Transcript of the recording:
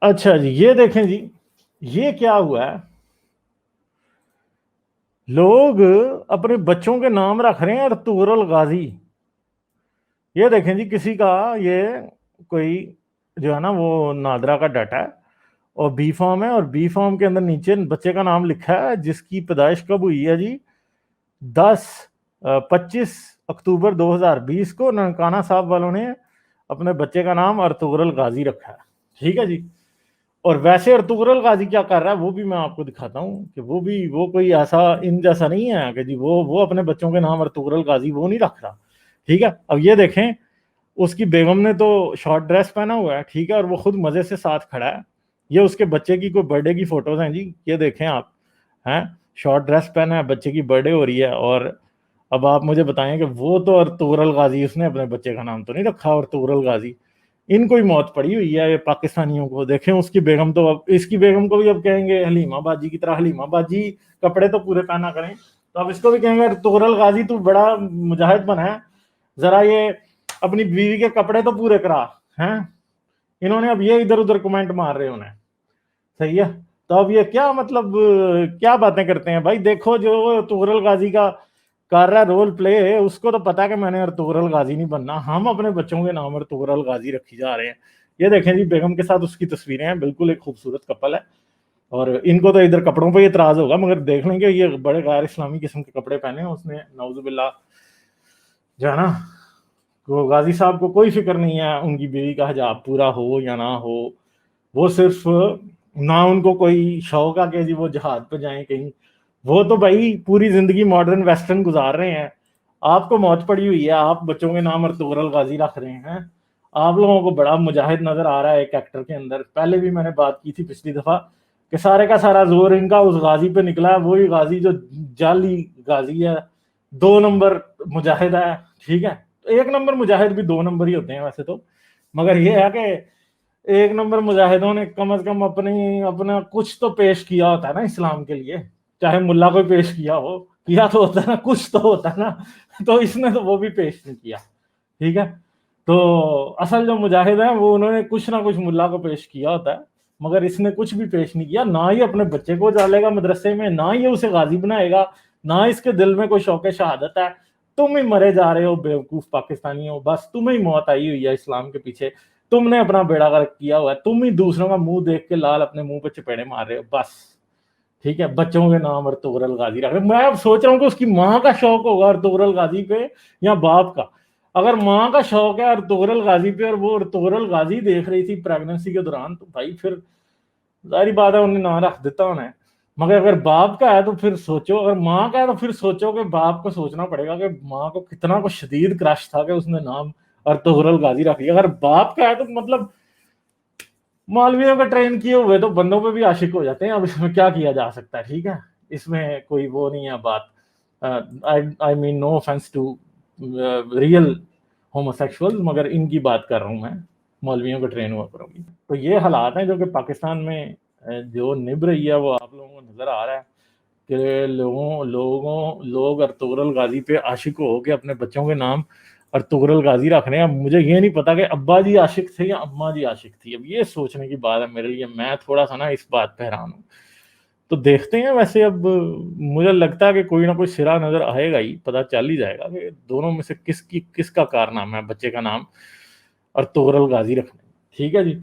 अच्छा जी, ये देखें जी, ये क्या हुआ है, लोग अपने बच्चों के नाम रख रहे हैं अर्तुगरुल गाजी। ये देखें जी, किसी का ये कोई जो है ना वो नादरा का डाटा है और बी फॉर्म है, और बी फॉर्म के अंदर नीचे बच्चे का नाम लिखा है जिसकी पैदाइश कब हुई है जी, 25 अक्टूबर 2020 को ननकाना साहब वालों ने अपने बच्चे का नाम अर्तुगरुल गाजी रखा है। ठीक है जी। और वैसे अर्तुगरुल गाजी क्या कर रहा है वो भी मैं आपको दिखाता हूँ कि वो कोई ऐसा इन जैसा नहीं है कि जी वो अपने बच्चों के नाम अर्तुगरुल गाजी वो नहीं रख रहा। ठीक है, अब ये देखें, उसकी बेगम ने तो शॉर्ट ड्रेस पहना हुआ है, ठीक है, और वो खुद मजे से साथ खड़ा है। ये उसके बच्चे की कोई बर्थडे की फोटोज हैं जी, ये देखें आप, हैं, शॉर्ट ड्रेस पहना है, बच्चे की बर्थडे हो रही है, और अब आप मुझे बताएं कि वो तो अर्तुगरुल गाजी उसने अपने बच्चे का नाम तो नहीं रखा अर्तुगरुल गाजी। इनको ही मौत पड़ी हुई है ये पाकिस्तानियों को। देखें उसकी बेगम तो, अब इसकी बेगम को भी अब कहेंगे हलीमा बाजी की तरह, हलीमा बाजी कपड़े तो पूरे पहना करें, तो अब इसको भी कहेंगे अर्तुगरुल गाजी तू बड़ा मुजाहिद बना है, जरा ये अपनी बीवी के कपड़े तो पूरे करा हैं। इन्होंने अब ये इधर उधर कमेंट मार रहे उन्हें, सही है। तो अब ये क्या मतलब क्या बातें करते हैं भाई। देखो जो अर्तुगरुल गाजी का कर रहा है रोल प्ले, उसको तो पता है कि मैंने अर्तुगरुल गाजी नहीं बनना, हम अपने बच्चों के नाम अर्तुगरुल गाजी रखी जा रहे हैं। ये देखें जी, बेगम के साथ उसकी तस्वीरें हैं, बिल्कुल एक खूबसूरत कपल है। और इनको तो इधर कपड़ों पे इतराज होगा, मगर देख लेंगे ये बड़े गैर इस्लामी किस्म के कपड़े पहने हैं उसने, नाउजुबिल्ला जो है ना। तो गाजी साहब को कोई फिक्र नहीं है उनकी बीवी का हिजाब पूरा हो या ना हो, वो सिर्फ ना उनको कोई शौक है कि जी वो जहाज पे जाएं कहीं, वो तो भाई पूरी जिंदगी मॉडर्न वेस्टर्न गुजार रहे हैं। आपको मौत पड़ी हुई है, आप बच्चों के नाम अर्तुगरुल गाजी रख रहे हैं। आप लोगों को बड़ा मुजाहिद नजर आ रहा है एक एक्टर के अंदर। पहले भी मैंने बात की थी पिछली दफा कि सारे का सारा जोर इनका उस गाजी पे निकला है, वही गाजी जो जाली गाजी है, 2 नंबर मुजाहिद है। ठीक है, तो 1 नंबर मुजाहिद भी 2 नंबर ही होते हैं वैसे तो, मगर ये है कि 1 नंबर मुजाहिदों ने कम से कम अपना कुछ तो पेश किया होता है ना इस्लाम के लिए, चाहे मुल्ला को पेश किया हो, किया तो होता है ना, कुछ तो होता है ना। तो इसने तो वो भी पेश नहीं किया। ठीक है, तो असल जो मुजाहिद है वो उन्होंने कुछ ना कुछ मुल्ला को पेश किया होता है, मगर इसने कुछ भी पेश नहीं किया। ना ही अपने बच्चे को डालेगा मदरसे में, ना ही उसे गाजी बनाएगा, ना इसके दिल में कोई शौक शहादत है। तुम ही मरे जा रहे हो बेवकूफ पाकिस्तानियों, बस तुम्हें ही मौत आई हुई है इस्लाम के पीछे, तुमने अपना बेड़ा गर्क किया हुआ है, तुम ही दूसरों का मुंह देख के लाल अपने मुंह पे चपेड़े मार रहे हो बस। ठीक है, बच्चों के नाम अर्तुगरुल गाजी रख रहे। मैं अब सोच रहा हूँ कि उसकी माँ का शौक होगा अर्तुगरुल गाजी पे या बाप का। अगर माँ का शौक है अर्तुगरुल गाजी पे और वो अर्तुगरुल गाजी देख रही थी प्रेगनेंसी के दौरान, तो भाई फिर जाहिर बात है उन्हें नाम रख देता उन्हें। मगर अगर बाप का है तो फिर सोचो, अगर माँ का है तो फिर सोचो कि बाप को सोचना पड़ेगा कि माँ को कितना कुछ शदीद क्रश था कि उसने नाम अर्तुगरुल गाजी रख लिया। अगर बाप का है तो मतलब मौलवियों का ट्रेन किए हुए तो बंदों पे भी आशिक हो जाते हैं, अब इसमें क्या किया जा सकता है। ठीक है, इसमें कोई वो नहीं है बात। I mean no offence to real homosexual, मगर इनकी बात कर रहा हूँ मैं, मौलवियों को ट्रेन हुआ करूंगी। तो ये हालात हैं जो कि पाकिस्तान में जो निभ रही है वो आप लोगों को नजर आ रहा है कि लोग अर्तुगरुल गाजी पे आशिक हो के अपने बच्चों के नाम अर्तुगरुल गाजी रख रहे हैं। अब मुझे ये नहीं पता कि अब्बा जी आशिक थे या अम्मा जी आशिक थी, अब ये सोचने की बात है मेरे लिए। मैं थोड़ा सा ना इस बात पे हैरान हूँ। तो देखते हैं, वैसे अब मुझे लगता है कि कोई ना कोई सिरा नजर आएगा ही, पता चल ही जाएगा कि दोनों में से किसका कारनामा है बच्चे का नाम अर्तुगरुल गाजी रखने। ठीक है जी।